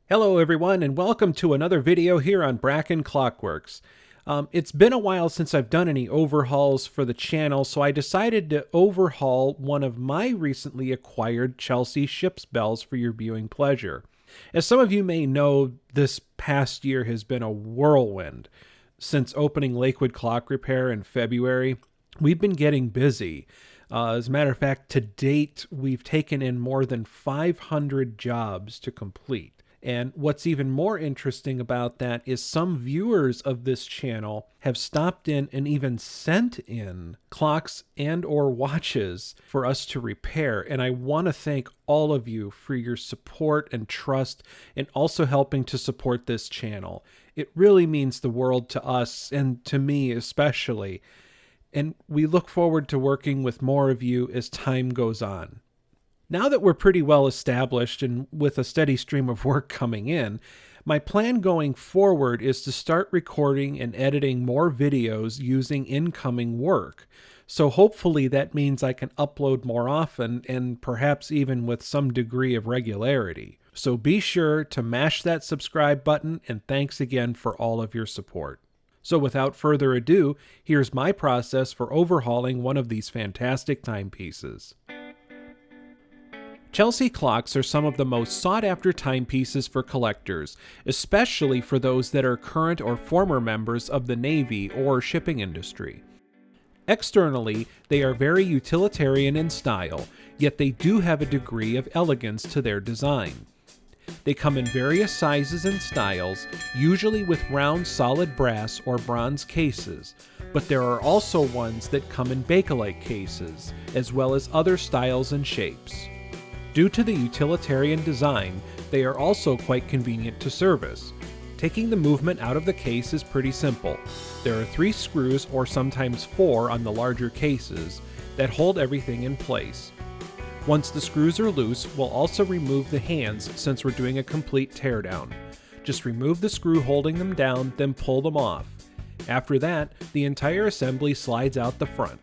Hello everyone and welcome to another video here on Bracken Clockworks. It's been a while since I've done any overhauls for the channel, so I decided to overhaul one of my recently acquired Chelsea ship's bells for your viewing pleasure. As some of you may know, this past year has been a whirlwind. Since opening Lakewood Clock Repair in February, we've been getting busy. As a matter of fact, to date, we've taken in more than 500 jobs to complete. And what's even more interesting about that is some viewers of this channel have stopped in and even sent in clocks and or watches for us to repair. And I want to thank all of you for your support and trust and also helping to support this channel. It really means the world to us and to me especially. And we look forward to working with more of you as time goes on. Now that we're pretty well established and with a steady stream of work coming in, my plan going forward is to start recording and editing more videos using incoming work. So hopefully that means I can upload more often and perhaps even with some degree of regularity. So be sure to mash that subscribe button, and thanks again for all of your support. So without further ado, here's my process for overhauling one of these fantastic timepieces. Chelsea clocks are some of the most sought-after timepieces for collectors, especially for those that are current or former members of the Navy or shipping industry. Externally, they are very utilitarian in style, yet they do have a degree of elegance to their design. They come in various sizes and styles, usually with round solid brass or bronze cases, but there are also ones that come in Bakelite cases, as well as other styles and shapes. Due to the utilitarian design, they are also quite convenient to service. Taking the movement out of the case is pretty simple. There are 3 screws, or sometimes 4 on the larger cases, that hold everything in place. Once the screws are loose, we'll also remove the hands since we're doing a complete teardown. Just remove the screw holding them down, then pull them off. After that, the entire assembly slides out the front.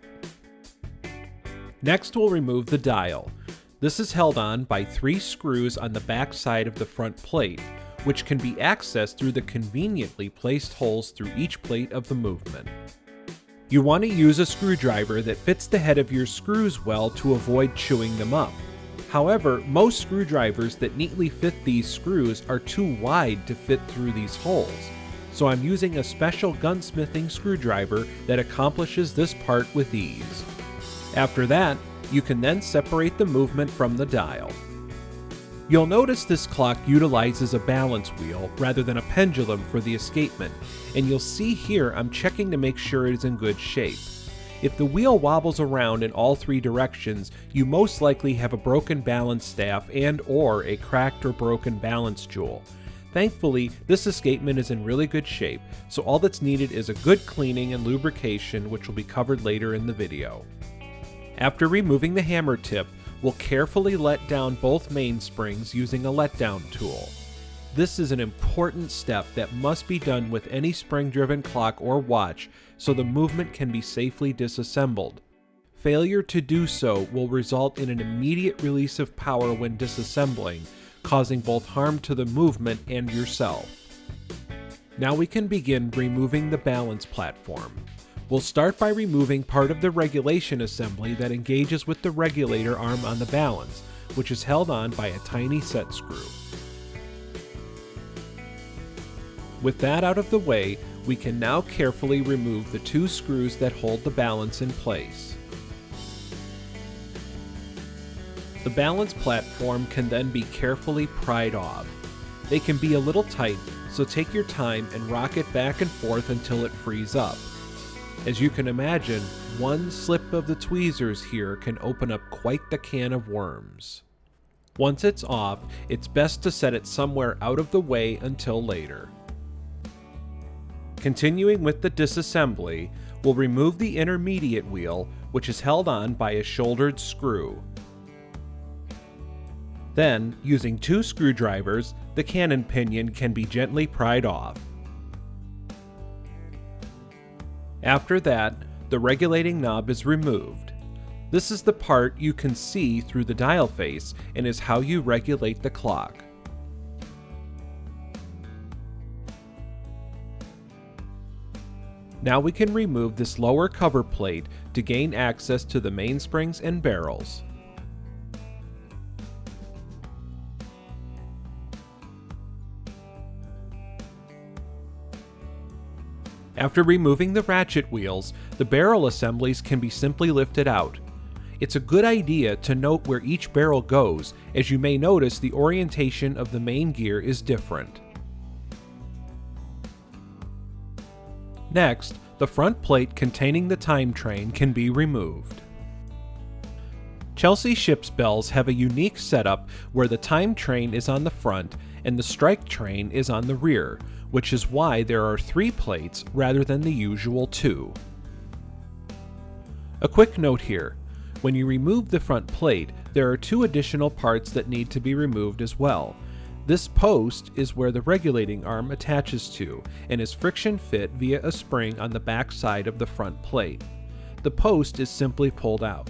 Next, we'll remove the dial. This is held on by 3 screws on the back side of the front plate, which can be accessed through the conveniently placed holes through each plate of the movement. You want to use a screwdriver that fits the head of your screws well to avoid chewing them up. However, most screwdrivers that neatly fit these screws are too wide to fit through these holes, so I'm using a special gunsmithing screwdriver that accomplishes this part with ease. After that, you can then separate the movement from the dial. You'll notice this clock utilizes a balance wheel rather than a pendulum for the escapement, and you'll see here I'm checking to make sure it is in good shape. If the wheel wobbles around in all 3 directions, you most likely have a broken balance staff and or a cracked or broken balance jewel. Thankfully, this escapement is in really good shape, so all that's needed is a good cleaning and lubrication, which will be covered later in the video. After removing the hammer tip, we'll carefully let down both mainsprings using a letdown tool. This is an important step that must be done with any spring-driven clock or watch so the movement can be safely disassembled. Failure to do so will result in an immediate release of power when disassembling, causing both harm to the movement and yourself. Now we can begin removing the balance platform. We'll start by removing part of the regulation assembly that engages with the regulator arm on the balance, which is held on by a tiny set screw. With that out of the way, we can now carefully remove the 2 screws that hold the balance in place. The balance platform can then be carefully pried off. They can be a little tight, so take your time and rock it back and forth until it frees up. As you can imagine, one slip of the tweezers here can open up quite the can of worms. Once it's off, it's best to set it somewhere out of the way until later. Continuing with the disassembly, we'll remove the intermediate wheel, which is held on by a shouldered screw. Then, using 2 screwdrivers, the cannon pinion can be gently pried off. After that, the regulating knob is removed. This is the part you can see through the dial face and is how you regulate the clock. Now we can remove this lower cover plate to gain access to the mainsprings and barrels. After removing the ratchet wheels, the barrel assemblies can be simply lifted out. It's a good idea to note where each barrel goes, as you may notice the orientation of the main gear is different. Next, the front plate containing the time train can be removed. Chelsea ship's bells have a unique setup where the time train is on the front and the strike train is on the rear, which is why there are 3 plates rather than the usual 2. A quick note here. When you remove the front plate, there are 2 additional parts that need to be removed as well. This post is where the regulating arm attaches to and is friction fit via a spring on the back side of the front plate. The post is simply pulled out.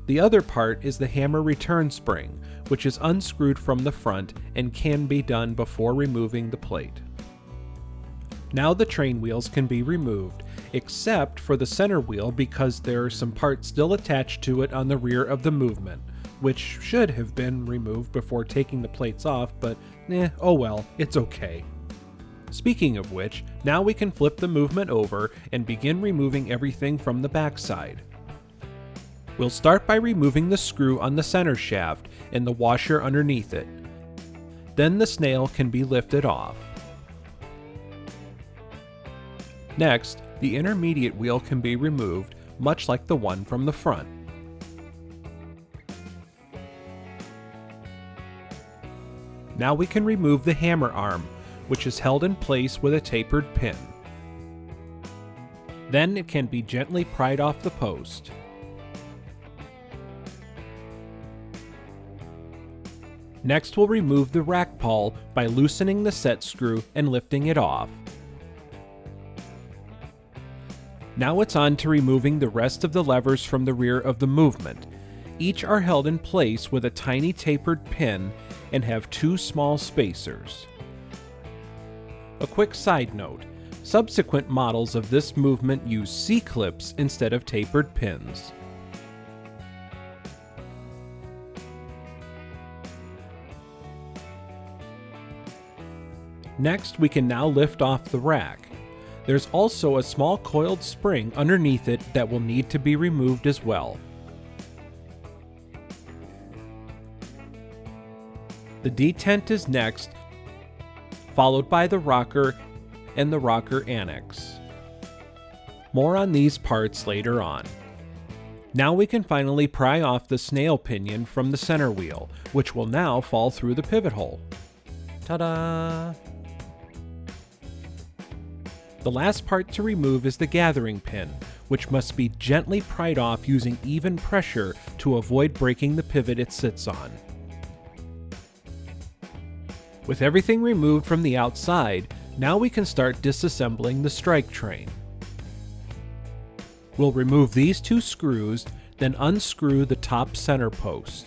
The other part is the hammer return spring, which is unscrewed from the front and can be done before removing the plate. Now the train wheels can be removed, except for the center wheel because there are some parts still attached to it on the rear of the movement, which should have been removed before taking the plates off, but oh well, it's okay. Speaking of which, now we can flip the movement over and begin removing everything from the backside. We'll start by removing the screw on the center shaft and the washer underneath it. Then the snail can be lifted off. Next, the intermediate wheel can be removed, much like the one from the front. Now we can remove the hammer arm, which is held in place with a tapered pin. Then it can be gently pried off the post. Next we'll remove the rack pawl by loosening the set screw and lifting it off. Now it's on to removing the rest of the levers from the rear of the movement. Each are held in place with a tiny tapered pin and have 2 small spacers. A quick side note, subsequent models of this movement use C-clips instead of tapered pins. Next, we can now lift off the rack. There's also a small coiled spring underneath it that will need to be removed as well. The detent is next, followed by the rocker and the rocker annex. More on these parts later on. Now we can finally pry off the snail pinion from the center wheel, which will now fall through the pivot hole. Ta-da! The last part to remove is the gathering pin, which must be gently pried off using even pressure to avoid breaking the pivot it sits on. With everything removed from the outside, now we can start disassembling the strike train. We'll remove these 2 screws, then unscrew the top center post.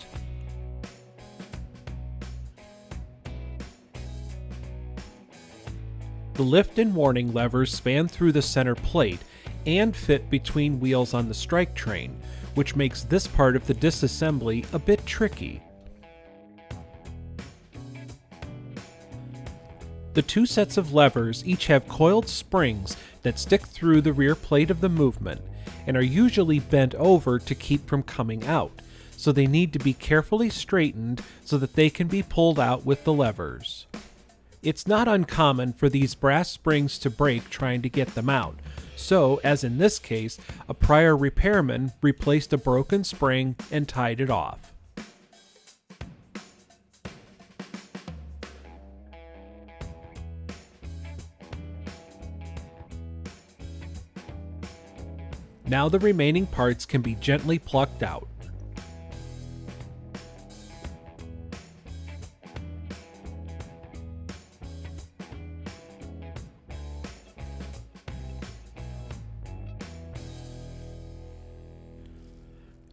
The lift and warning levers span through the center plate and fit between wheels on the strike train, which makes this part of the disassembly a bit tricky. The 2 sets of levers each have coiled springs that stick through the rear plate of the movement and are usually bent over to keep from coming out, so they need to be carefully straightened so that they can be pulled out with the levers. It's not uncommon for these brass springs to break trying to get them out, so, as in this case, a prior repairman replaced a broken spring and tied it off. Now the remaining parts can be gently plucked out.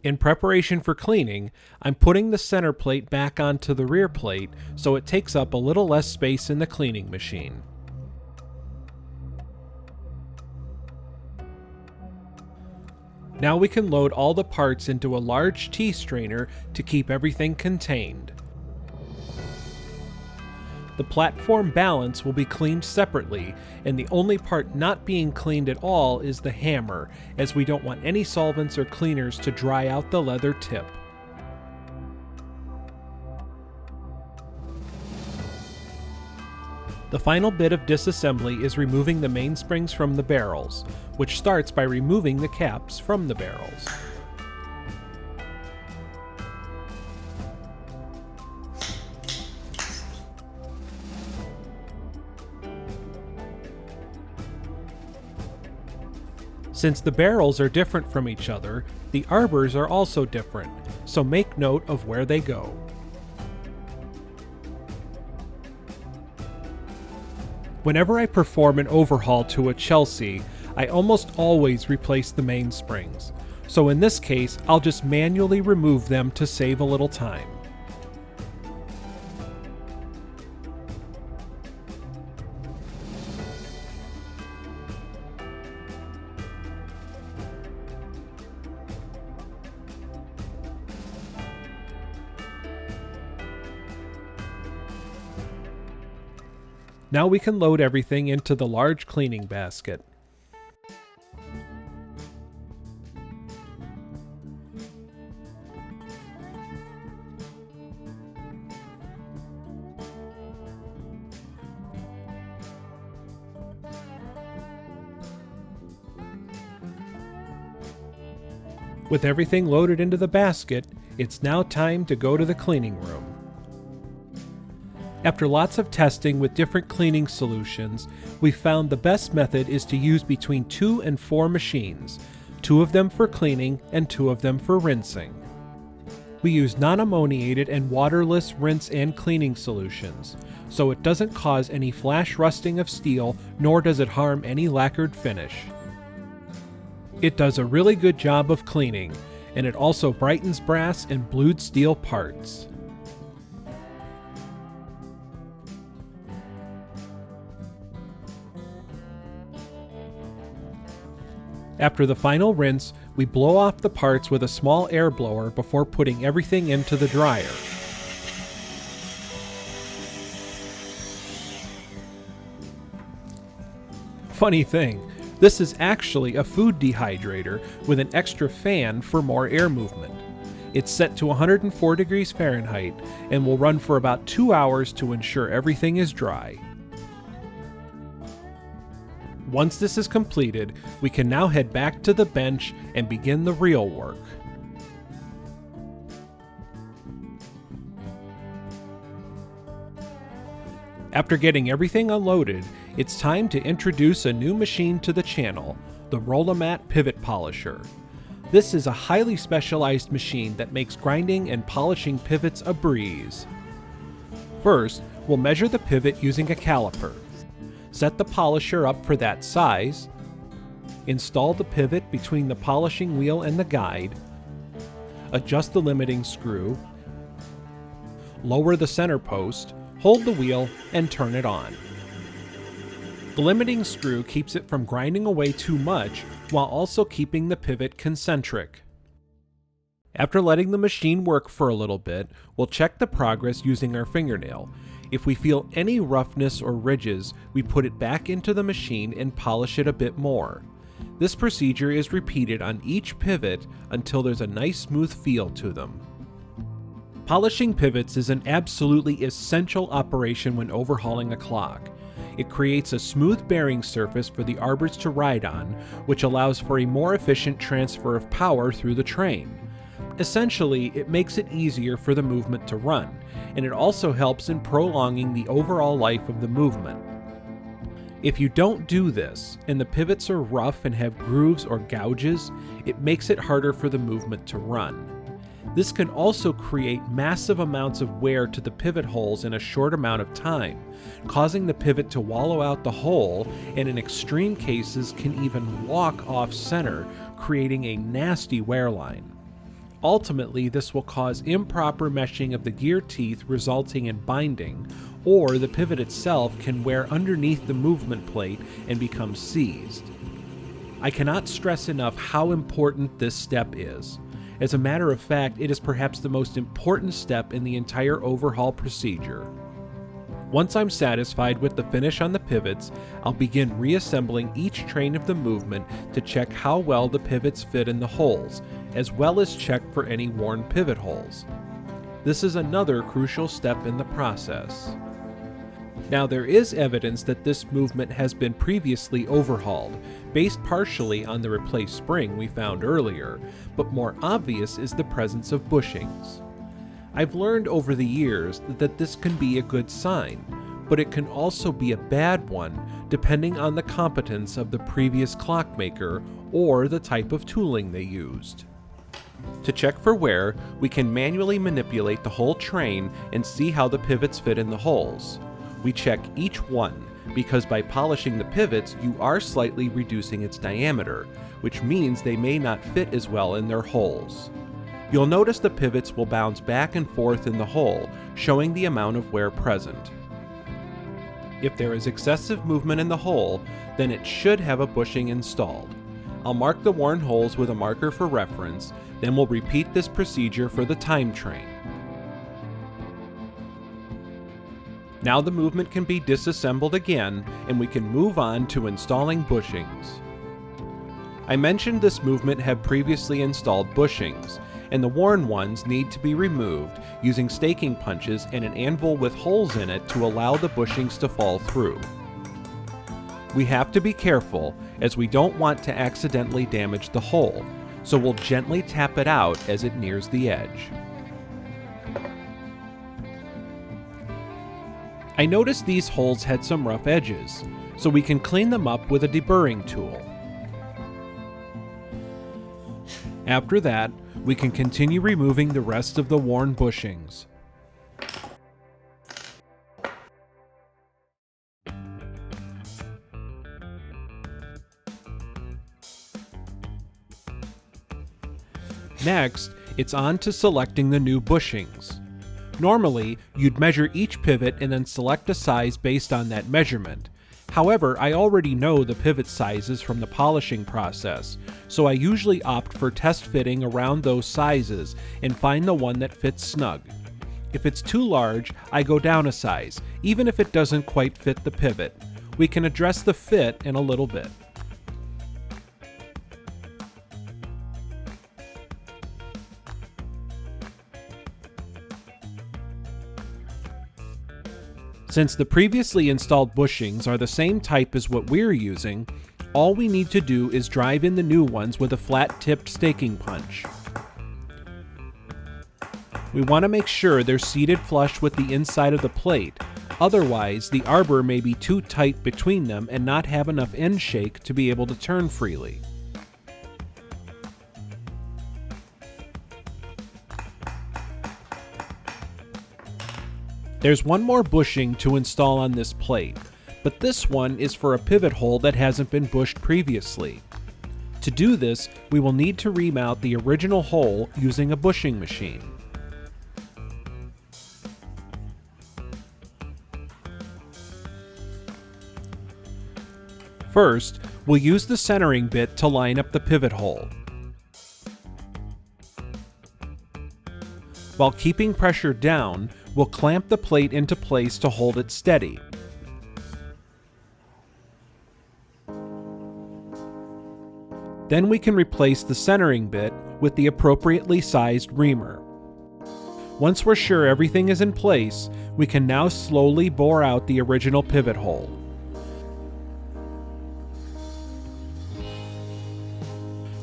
In preparation for cleaning, I'm putting the center plate back onto the rear plate so it takes up a little less space in the cleaning machine. Now we can load all the parts into a large tea strainer to keep everything contained. The platform balance will be cleaned separately, and the only part not being cleaned at all is the hammer, as we don't want any solvents or cleaners to dry out the leather tip. The final bit of disassembly is removing the mainsprings from the barrels, which starts by removing the caps from the barrels. Since the barrels are different from each other, the arbors are also different, so make note of where they go. Whenever I perform an overhaul to a Chelsea, I almost always replace the mainsprings, so in this case I'll just manually remove them to save a little time. Now we can load everything into the large cleaning basket. With everything loaded into the basket, it's now time to go to the cleaning room. After lots of testing with different cleaning solutions, we found the best method is to use between 2 and 4 machines, 2 of them for cleaning and 2 of them for rinsing. We use non-ammoniated and waterless rinse and cleaning solutions, so it doesn't cause any flash rusting of steel, nor does it harm any lacquered finish. It does a really good job of cleaning, and it also brightens brass and blued steel parts. After the final rinse, we blow off the parts with a small air blower before putting everything into the dryer. Funny thing, this is actually a food dehydrator with an extra fan for more air movement. It's set to 104 degrees Fahrenheit and will run for about 2 hours to ensure everything is dry. Once this is completed, we can now head back to the bench and begin the real work. After getting everything unloaded, it's time to introduce a new machine to the channel, the Rolimat Pivot Polisher. This is a highly specialized machine that makes grinding and polishing pivots a breeze. First, we'll measure the pivot using a caliper. Set the polisher up for that size, install the pivot between the polishing wheel and the guide, adjust the limiting screw, lower the center post, hold the wheel, and turn it on. The limiting screw keeps it from grinding away too much while also keeping the pivot concentric. After letting the machine work for a little bit, we'll check the progress using our fingernail. If we feel any roughness or ridges, we put it back into the machine and polish it a bit more. This procedure is repeated on each pivot until there's a nice smooth feel to them. Polishing pivots is an absolutely essential operation when overhauling a clock. It creates a smooth bearing surface for the arbors to ride on, which allows for a more efficient transfer of power through the train. Essentially, it makes it easier for the movement to run, and it also helps in prolonging the overall life of the movement. If you don't do this, and the pivots are rough and have grooves or gouges, it makes it harder for the movement to run. This can also create massive amounts of wear to the pivot holes in a short amount of time, causing the pivot to wallow out the hole, and in extreme cases can even walk off center, creating a nasty wear line. Ultimately, this will cause improper meshing of the gear teeth, resulting in binding, or the pivot itself can wear underneath the movement plate and become seized. I cannot stress enough how important this step is. As a matter of fact, it is perhaps the most important step in the entire overhaul procedure. Once I'm satisfied with the finish on the pivots, I'll begin reassembling each train of the movement to check how well the pivots fit in the holes, as well as check for any worn pivot holes. This is another crucial step in the process. Now, there is evidence that this movement has been previously overhauled, based partially on the replaced spring we found earlier, but more obvious is the presence of bushings. I've learned over the years that this can be a good sign, but it can also be a bad one depending on the competence of the previous clockmaker or the type of tooling they used. To check for wear, we can manually manipulate the whole train and see how the pivots fit in the holes. We check each one, because by polishing the pivots, you are slightly reducing its diameter, which means they may not fit as well in their holes. You'll notice the pivots will bounce back and forth in the hole, showing the amount of wear present. If there is excessive movement in the hole, then it should have a bushing installed. I'll mark the worn holes with a marker for reference, then we'll repeat this procedure for the time train. Now the movement can be disassembled again, and we can move on to installing bushings. I mentioned this movement had previously installed bushings, and the worn ones need to be removed using staking punches and an anvil with holes in it to allow the bushings to fall through. We have to be careful, as we don't want to accidentally damage the hole, so we'll gently tap it out as it nears the edge. I noticed these holes had some rough edges, so we can clean them up with a deburring tool. After that, we can continue removing the rest of the worn bushings. Next, it's on to selecting the new bushings. Normally, you'd measure each pivot and then select a size based on that measurement. However, I already know the pivot sizes from the polishing process, so I usually opt for test fitting around those sizes and find the one that fits snug. If it's too large, I go down a size, even if it doesn't quite fit the pivot. We can address the fit in a little bit. Since the previously installed bushings are the same type as what we're using, all we need to do is drive in the new ones with a flat-tipped staking punch. We want to make sure they're seated flush with the inside of the plate, otherwise the arbor may be too tight between them and not have enough end shake to be able to turn freely. There's one more bushing to install on this plate, but this one is for a pivot hole that hasn't been bushed previously. To do this, we will need to remount the original hole using a bushing machine. First, we'll use the centering bit to line up the pivot hole. While keeping pressure down, we'll clamp the plate into place to hold it steady. Then we can replace the centering bit with the appropriately sized reamer. Once we're sure everything is in place, we can now slowly bore out the original pivot hole.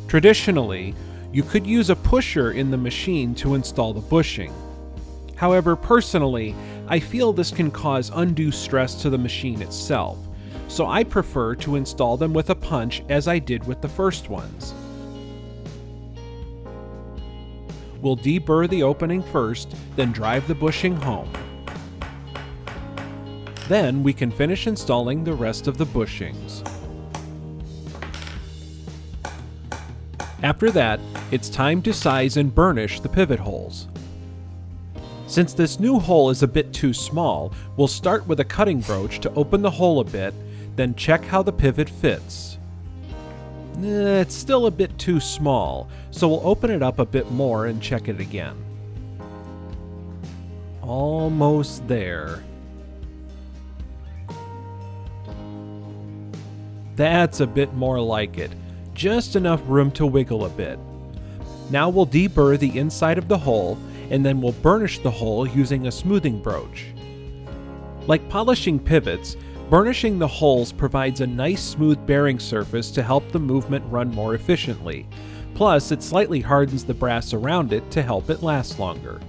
Traditionally, you could use a pusher in the machine to install the bushing. However, personally, I feel this can cause undue stress to the machine itself, so I prefer to install them with a punch as I did with the first ones. We'll deburr the opening first, then drive the bushing home. Then we can finish installing the rest of the bushings. After that, it's time to size and burnish the pivot holes. Since this new hole is a bit too small, we'll start with a cutting broach to open the hole a bit, then check how the pivot fits. It's still a bit too small, so we'll open it up a bit more and check it again. Almost there. That's a bit more like it. Just enough room to wiggle a bit. Now we'll deburr the inside of the hole, and then we'll burnish the hole using a smoothing broach. Like polishing pivots, burnishing the holes provides a nice smooth bearing surface to help the movement run more efficiently. Plus, it slightly hardens the brass around it to help it last longer.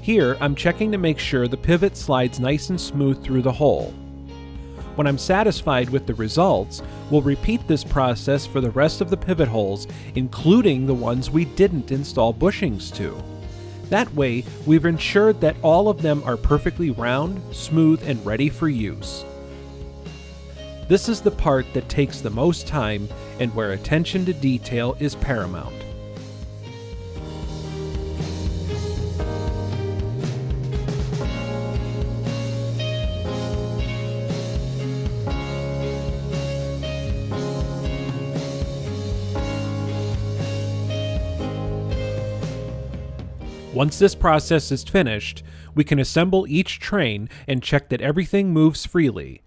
Here, I'm checking to make sure the pivot slides nice and smooth through the hole. When I'm satisfied with the results, we'll repeat this process for the rest of the pivot holes, including the ones we didn't install bushings to. That way, we've ensured that all of them are perfectly round, smooth, and ready for use. This is the part that takes the most time and where attention to detail is paramount. Once this process is finished, we can assemble each train and check that everything moves freely.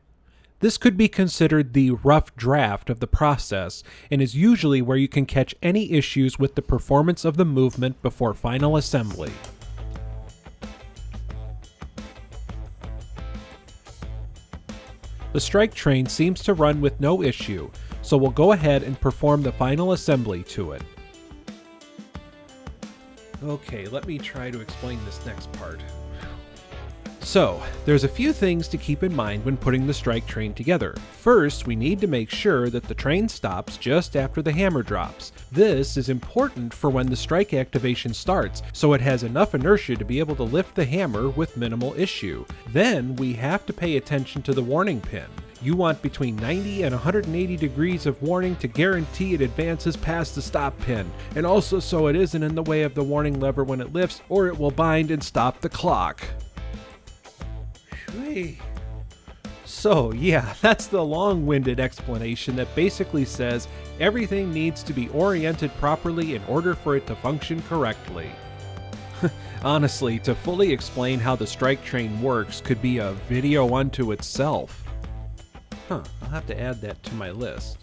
This could be considered the rough draft of the process and is usually where you can catch any issues with the performance of the movement before final assembly. The strike train seems to run with no issue, so we'll go ahead and perform the final assembly to it. Okay, let me try to explain this next part. So, there's a few things to keep in mind when putting the strike train together. First, we need to make sure that the train stops just after the hammer drops. This is important for when the strike activation starts, so it has enough inertia to be able to lift the hammer with minimal issue. Then, we have to pay attention to the warning pin. You want between 90 and 180 degrees of warning to guarantee it advances past the stop pin, and also so it isn't in the way of the warning lever when it lifts, or it will bind and stop the clock. So yeah, that's the long-winded explanation that basically says everything needs to be oriented properly in order for it to function correctly. Honestly, to fully explain how the strike train works could be a video unto itself. I'll have to add that to my list.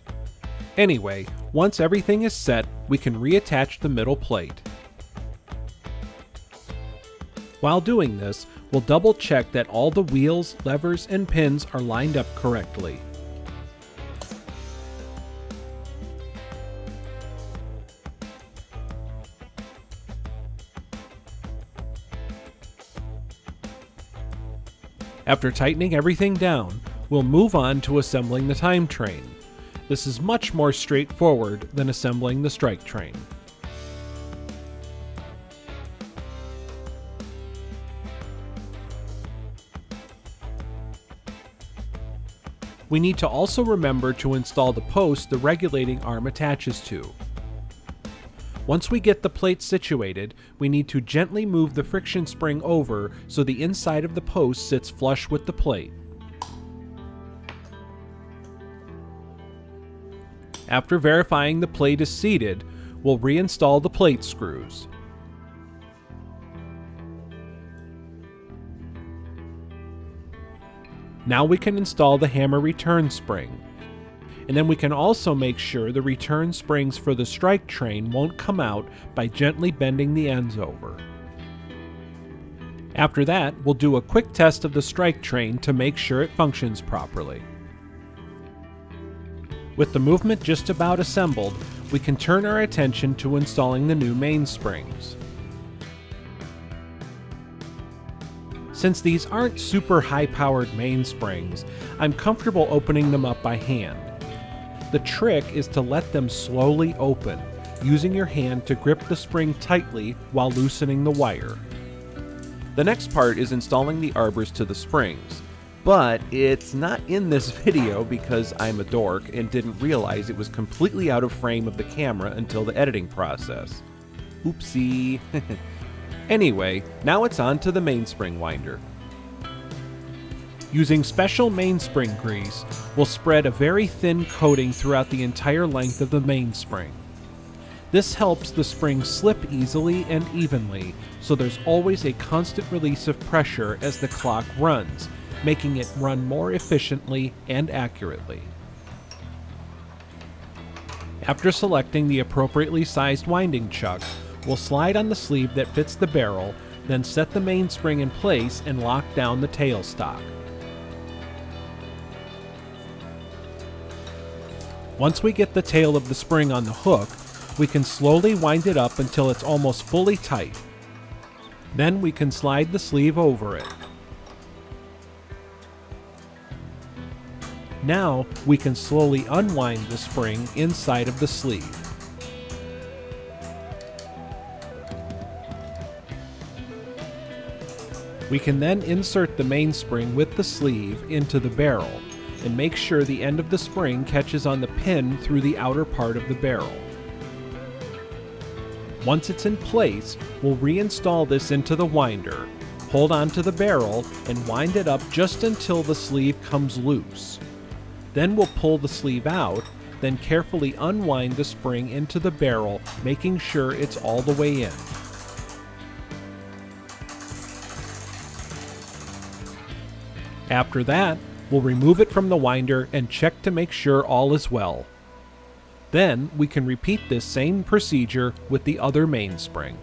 Anyway, once everything is set, we can reattach the middle plate. While doing this, we'll double check that all the wheels, levers, and pins are lined up correctly. After tightening everything down, we'll move on to assembling the time train. This is much more straightforward than assembling the strike train. We need to also remember to install the post the regulating arm attaches to. Once we get the plate situated, we need to gently move the friction spring over so the inside of the post sits flush with the plate. After verifying the plate is seated, we'll reinstall the plate screws. Now we can install the hammer return spring. And then we can also make sure the return springs for the strike train won't come out by gently bending the ends over. After that, we'll do a quick test of the strike train to make sure it functions properly. With the movement just about assembled, we can turn our attention to installing the new mainsprings. Since these aren't super high-powered mainsprings, I'm comfortable opening them up by hand. The trick is to let them slowly open, using your hand to grip the spring tightly while loosening the wire. The next part is installing the arbors to the springs, but it's not in this video because I'm a dork and didn't realize it was completely out of frame of the camera until the editing process. Oopsie. Anyway, now it's on to the mainspring winder. Using special mainspring grease, we'll spread a very thin coating throughout the entire length of the mainspring. This helps the spring slip easily and evenly, so there's always a constant release of pressure as the clock runs, making it run more efficiently and accurately. After selecting the appropriately sized winding chuck, we'll slide on the sleeve that fits the barrel, then set the mainspring in place and lock down the tailstock. Once we get the tail of the spring on the hook, we can slowly wind it up until it's almost fully tight. Then we can slide the sleeve over it. Now we can slowly unwind the spring inside of the sleeve. We can then insert the mainspring with the sleeve into the barrel and make sure the end of the spring catches on the pin through the outer part of the barrel. Once it's in place, we'll reinstall this into the winder, hold onto the barrel, and wind it up just until the sleeve comes loose. Then we'll pull the sleeve out, then carefully unwind the spring into the barrel, making sure it's all the way in. After that, we'll remove it from the winder and check to make sure all is well. Then we can repeat this same procedure with the other mainspring.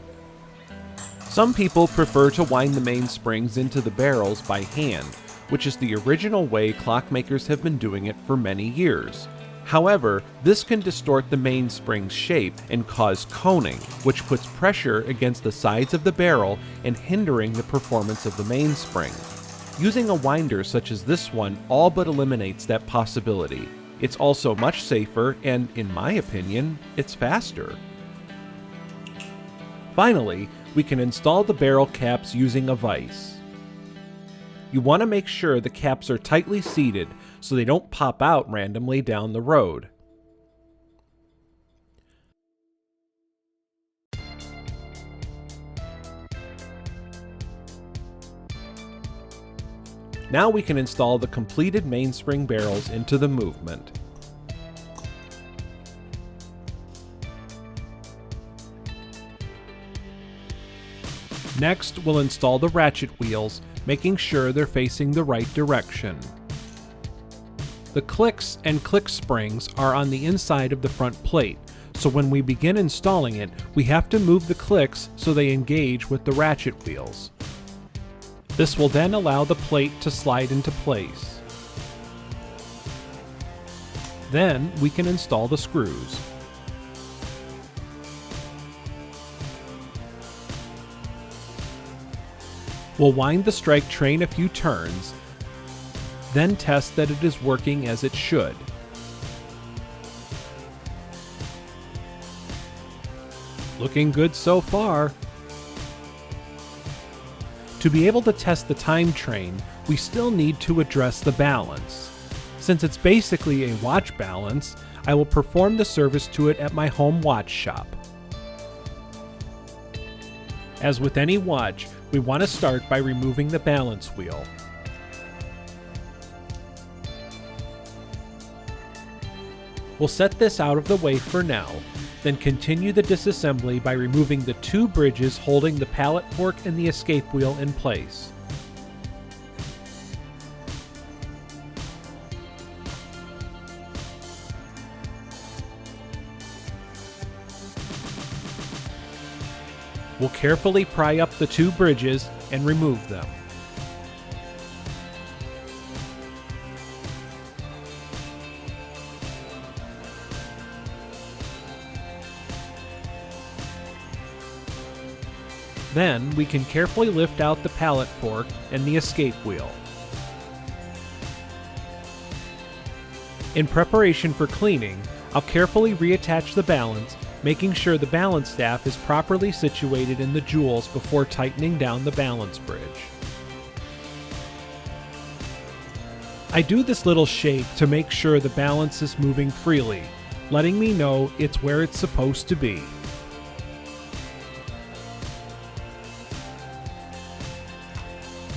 Some people prefer to wind the mainsprings into the barrels by hand, which is the original way clockmakers have been doing it for many years. However, this can distort the mainspring's shape and cause coning, which puts pressure against the sides of the barrel and hindering the performance of the mainspring. Using a winder such as this one all but eliminates that possibility. It's also much safer and, in my opinion, it's faster. Finally, we can install the barrel caps using a vise. You want to make sure the caps are tightly seated so they don't pop out randomly down the road. Now we can install the completed mainspring barrels into the movement. Next, we'll install the ratchet wheels, making sure they're facing the right direction. The clicks and click springs are on the inside of the front plate, so when we begin installing it, we have to move the clicks so they engage with the ratchet wheels. This will then allow the plate to slide into place. Then we can install the screws. We'll wind the strike train a few turns, then test that it is working as it should. Looking good so far. To be able to test the time train, we still need to address the balance. Since it's basically a watch balance, I will perform the service to it at my home watch shop. As with any watch, we want to start by removing the balance wheel. We'll set this out of the way for now, then continue the disassembly by removing the two bridges holding the pallet fork and the escape wheel in place. We'll carefully pry up the two bridges and remove them. Then we can carefully lift out the pallet fork and the escape wheel. In preparation for cleaning, I'll carefully reattach the balance, making sure the balance staff is properly situated in the jewels before tightening down the balance bridge. I do this little shake to make sure the balance is moving freely, letting me know it's where it's supposed to be.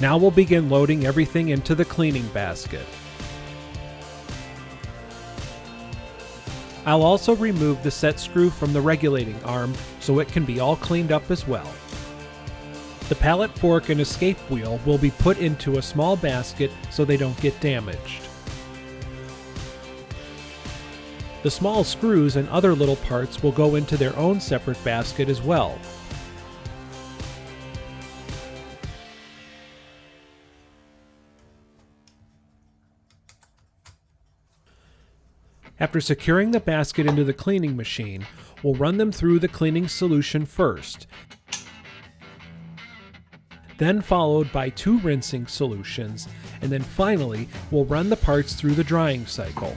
Now we'll begin loading everything into the cleaning basket. I'll also remove the set screw from the regulating arm so it can be all cleaned up as well. The pallet fork and escape wheel will be put into a small basket so they don't get damaged. The small screws and other little parts will go into their own separate basket as well. After securing the basket into the cleaning machine, we'll run them through the cleaning solution first, then followed by 2 rinsing solutions, and then finally we'll run the parts through the drying cycle.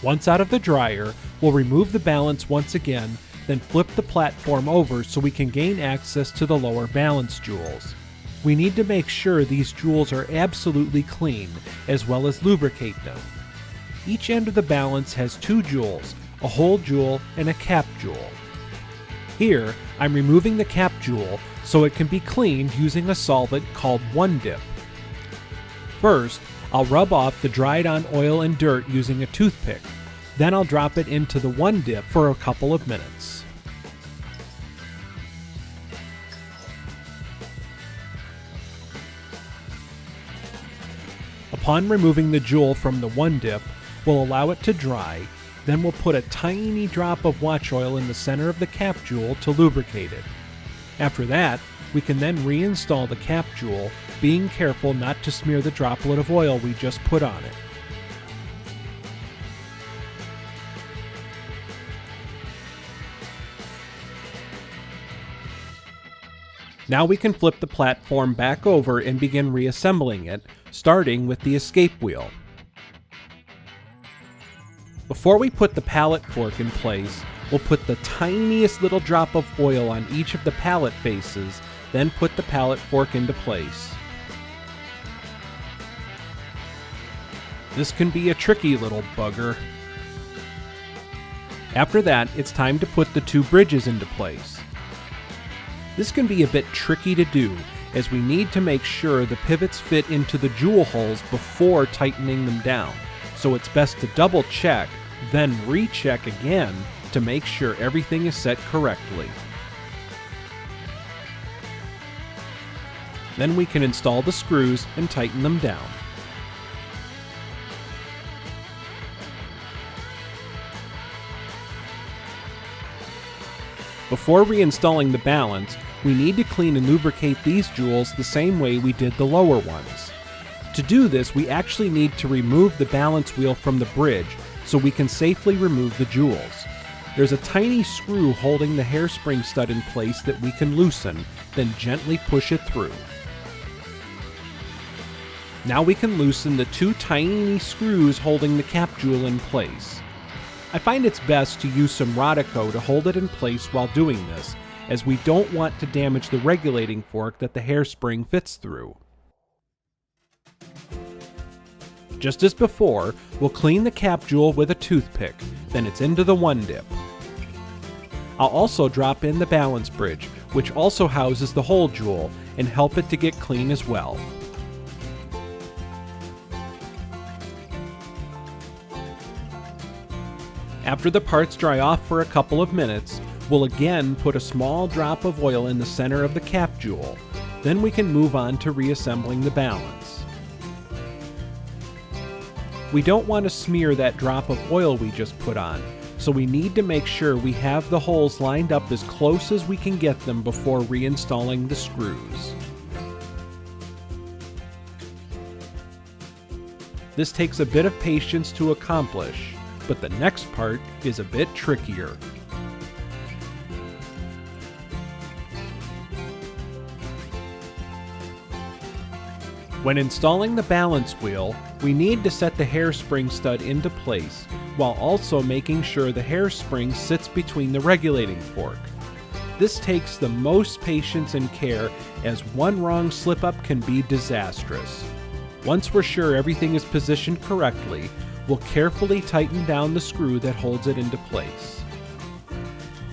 Once out of the dryer, we'll remove the balance once again, then flip the platform over so we can gain access to the lower balance jewels. We need to make sure these jewels are absolutely clean, as well as lubricate them. Each end of the balance has 2 jewels, a hole jewel and a cap jewel. Here, I'm removing the cap jewel so it can be cleaned using a solvent called 1-dip. First, I'll rub off the dried on oil and dirt using a toothpick. Then I'll drop it into the 1-dip for a couple of minutes. Upon removing the jewel from the 1-dip, we'll allow it to dry, then we'll put a tiny drop of watch oil in the center of the cap jewel to lubricate it. After that, we can then reinstall the cap jewel, being careful not to smear the droplet of oil we just put on it. Now we can flip the platform back over and begin reassembling it, starting with the escape wheel. Before we put the pallet fork in place, we'll put the tiniest little drop of oil on each of the pallet faces, then put the pallet fork into place. This can be a tricky little bugger. After that, it's time to put the 2 bridges into place. This can be a bit tricky to do, as we need to make sure the pivots fit into the jewel holes before tightening them down, so it's best to double check, then recheck again to make sure everything is set correctly. Then we can install the screws and tighten them down. Before reinstalling the balance, we need to clean and lubricate these jewels the same way we did the lower ones. To do this, we actually need to remove the balance wheel from the bridge so we can safely remove the jewels. There's a tiny screw holding the hairspring stud in place that we can loosen, then gently push it through. Now we can loosen the 2 tiny screws holding the cap jewel in place. I find it's best to use some Rodico to hold it in place while doing this, as we don't want to damage the regulating fork that the hairspring fits through. Just as before, we'll clean the cap jewel with a toothpick, then it's into the 1-dip. I'll also drop in the balance bridge, which also houses the hole jewel, and help it to get clean as well. After the parts dry off for a couple of minutes, we'll again put a small drop of oil in the center of the cap jewel. Then we can move on to reassembling the balance. We don't want to smear that drop of oil we just put on, so we need to make sure we have the holes lined up as close as we can get them before reinstalling the screws. This takes a bit of patience to accomplish, but the next part is a bit trickier. When installing the balance wheel, we need to set the hairspring stud into place, while also making sure the hairspring sits between the regulating fork. This takes the most patience and care, as one wrong slip-up can be disastrous. Once we're sure everything is positioned correctly, we'll carefully tighten down the screw that holds it into place.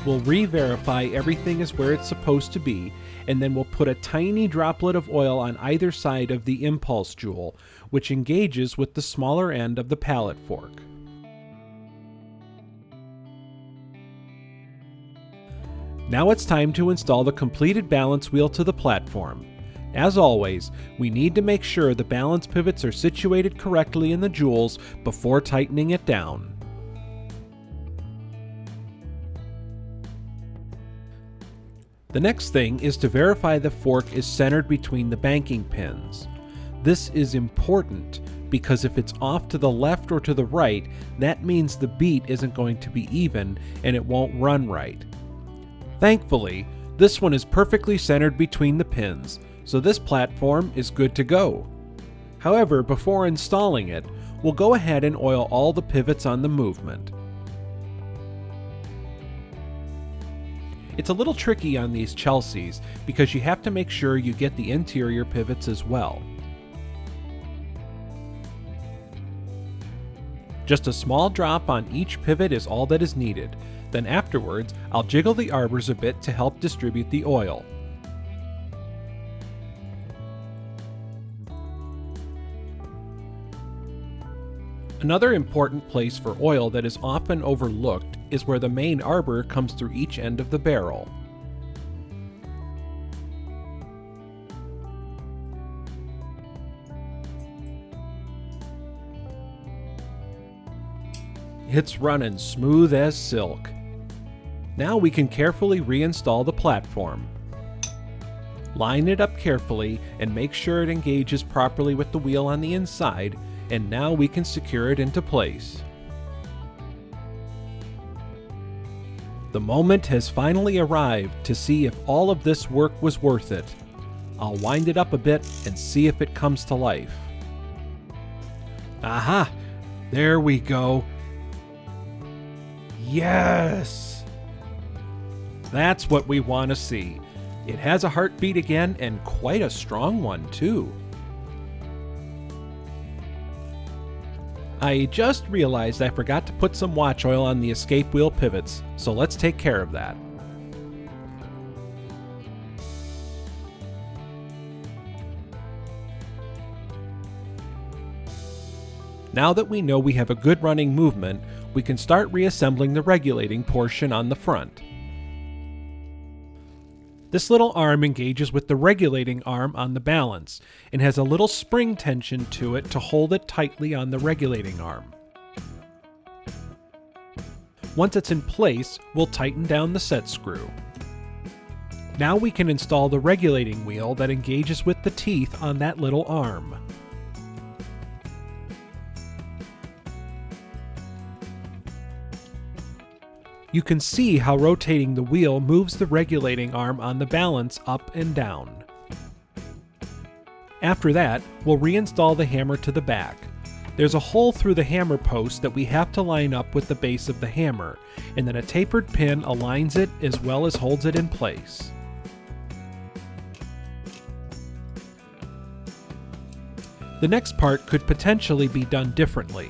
we'll re-verify everything is where it's supposed to be, and then we'll put a tiny droplet of oil on either side of the impulse jewel, which engages with the smaller end of the pallet fork. Now it's time to install the completed balance wheel to the platform. As always, we need to make sure the balance pivots are situated correctly in the jewels before tightening it down. The next thing is to verify the fork is centered between the banking pins. This is important because if it's off to the left or to the right, that means the beat isn't going to be even and it won't run right. Thankfully, this one is perfectly centered between the pins, so this platform is good to go. However, before installing it, we'll go ahead and oil all the pivots on the movement. It's a little tricky on these Chelseas because you have to make sure you get the interior pivots as well. Just a small drop on each pivot is all that is needed. Then afterwards, I'll jiggle the arbors a bit to help distribute the oil. Another important place for oil that is often overlooked is where the main arbor comes through each end of the barrel. It's running smooth as silk. Now we can carefully reinstall the platform. Line it up carefully and make sure it engages properly with the wheel on the inside, and now we can secure it into place. The moment has finally arrived to see if all of this work was worth it. I'll wind it up a bit and see if it comes to life. Aha! There we go. Yes! That's what we want to see. It has a heartbeat again, and quite a strong one too. I just realized I forgot to put some watch oil on the escape wheel pivots, so let's take care of that. Now that we know we have a good running movement, we can start reassembling the regulating portion on the front. This little arm engages with the regulating arm on the balance and has a little spring tension to it to hold it tightly on the regulating arm. Once it's in place, we'll tighten down the set screw. Now we can install the regulating wheel that engages with the teeth on that little arm. You can see how rotating the wheel moves the regulating arm on the balance up and down. After that, we'll reinstall the hammer to the back. There's a hole through the hammer post that we have to line up with the base of the hammer, and then a tapered pin aligns it as well as holds it in place. The next part could potentially be done differently.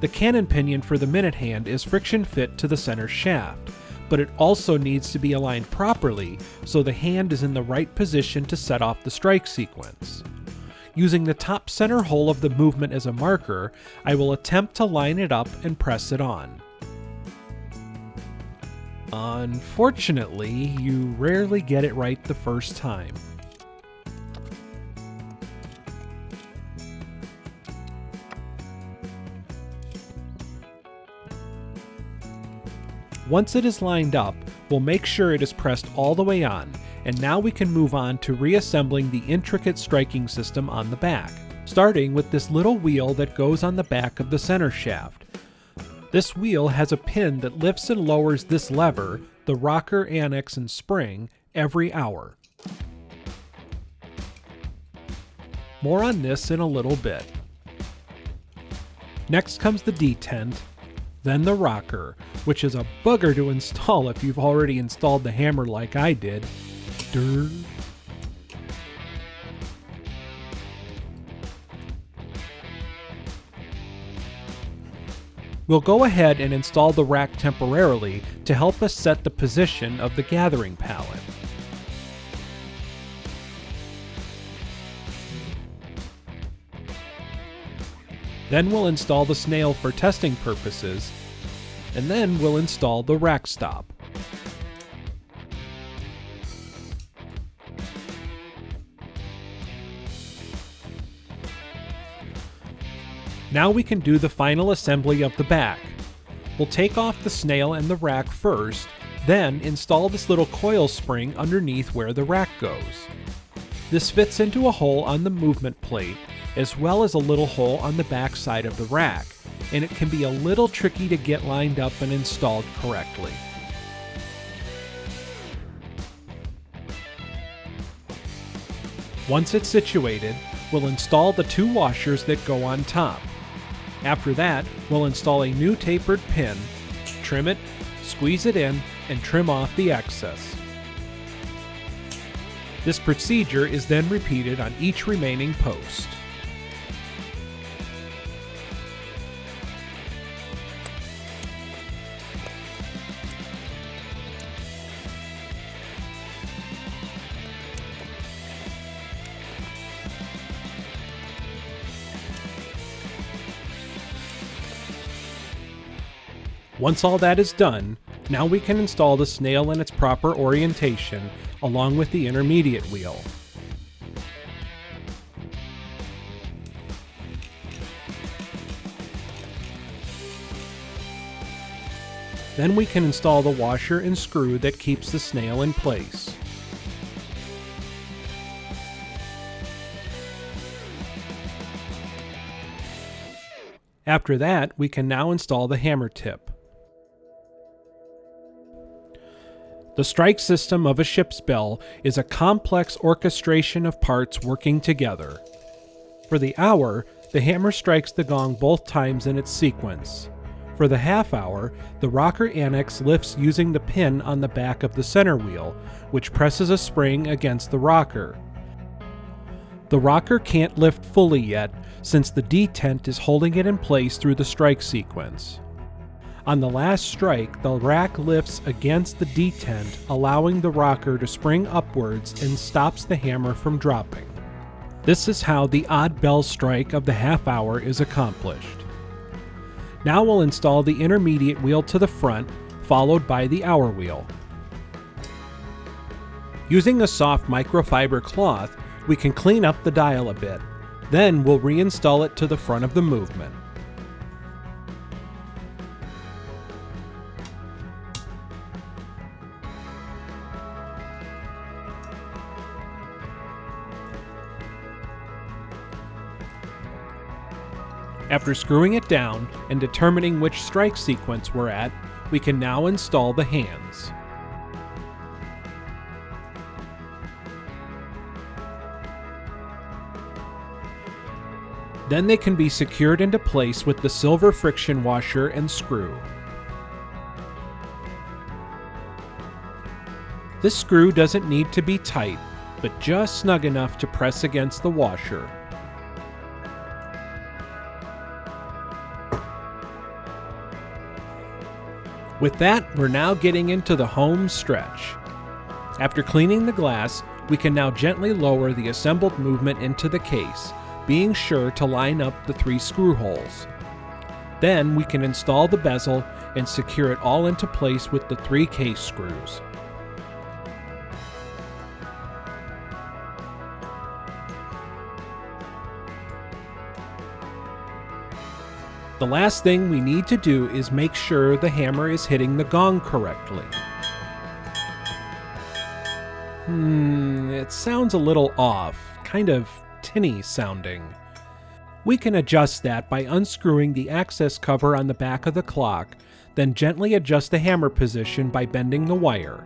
The cannon pinion for the minute hand is friction fit to the center shaft, but it also needs to be aligned properly so the hand is in the right position to set off the strike sequence. Using the top center hole of the movement as a marker, I will attempt to line it up and press it on. Unfortunately, you rarely get it right the first time. Once it is lined up, we'll make sure it is pressed all the way on, and now we can move on to reassembling the intricate striking system on the back, starting with this little wheel that goes on the back of the center shaft. This wheel has a pin that lifts and lowers this lever, the rocker, annex, and spring, every hour. More on this in a little bit. Next comes the detent, then the rocker, which is a bugger to install if you've already installed the hammer like I did. Durr. We'll go ahead and install the rack temporarily to help us set the position of the gathering pallet. Then we'll install the snail for testing purposes, and then we'll install the rack stop. Now we can do the final assembly of the back. We'll take off the snail and the rack first, then install this little coil spring underneath where the rack goes. This fits into a hole on the movement plate, as well as a little hole on the back side of the rack, and it can be a little tricky to get lined up and installed correctly. Once it's situated, we'll install the 2 washers that go on top. After that, we'll install a new tapered pin, trim it, squeeze it in, and trim off the excess. This procedure is then repeated on each remaining post. Once all that is done, now we can install the snail in its proper orientation along with the intermediate wheel. Then we can install the washer and screw that keeps the snail in place. After that, we can now install the hammer tip. The strike system of a ship's bell is a complex orchestration of parts working together. For the hour, the hammer strikes the gong both times in its sequence. For the half hour, the rocker annex lifts using the pin on the back of the center wheel, which presses a spring against the rocker. The rocker can't lift fully yet, since the detent is holding it in place through the strike sequence. On the last strike, the rack lifts against the detent, allowing the rocker to spring upwards and stops the hammer from dropping. This is how the odd bell strike of the half hour is accomplished. Now we'll install the intermediate wheel to the front, followed by the hour wheel. Using a soft microfiber cloth, we can clean up the dial a bit. Then we'll reinstall it to the front of the movement. After screwing it down and determining which strike sequence we're at, we can now install the hands. Then they can be secured into place with the silver friction washer and screw. This screw doesn't need to be tight, but just snug enough to press against the washer. With that, we're now getting into the home stretch. After cleaning the glass, we can now gently lower the assembled movement into the case, being sure to line up the 3 screw holes. Then we can install the bezel and secure it all into place with the 3 case screws. The last thing we need to do is make sure the hammer is hitting the gong correctly. It sounds a little off, kind of tinny sounding. We can adjust that by unscrewing the access cover on the back of the clock, then gently adjust the hammer position by bending the wire.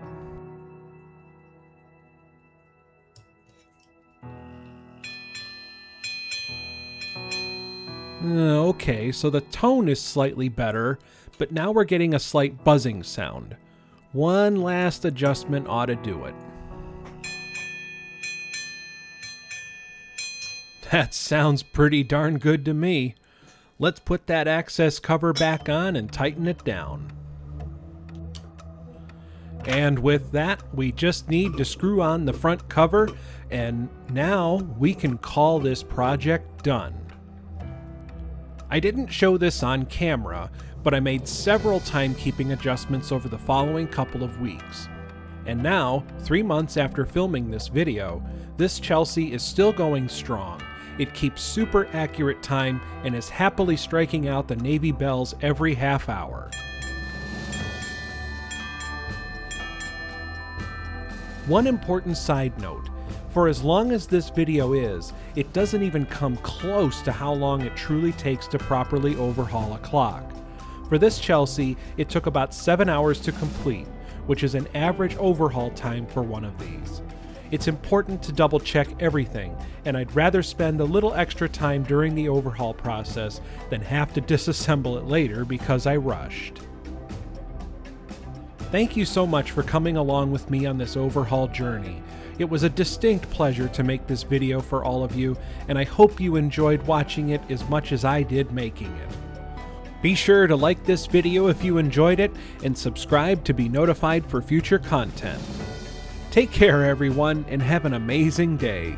Okay, so the tone is slightly better, but now we're getting a slight buzzing sound. One last adjustment ought to do it. That sounds pretty darn good to me. Let's put that access cover back on and tighten it down. And with that, we just need to screw on the front cover, and now we can call this project done. I didn't show this on camera, but I made several timekeeping adjustments over the following couple of weeks. And now, 3 months after filming this video, this Chelsea is still going strong. It keeps super accurate time and is happily striking out the Navy bells every half hour. One important side note, for as long as this video is, it doesn't even come close to how long it truly takes to properly overhaul a clock. For this Chelsea, it took about 7 hours to complete, which is an average overhaul time for one of these. It's important to double check everything, and I'd rather spend a little extra time during the overhaul process than have to disassemble it later because I rushed. Thank you so much for coming along with me on this overhaul journey. It was a distinct pleasure to make this video for all of you, and I hope you enjoyed watching it as much as I did making it. Be sure to like this video if you enjoyed it, and subscribe to be notified for future content. Take care everyone, and have an amazing day.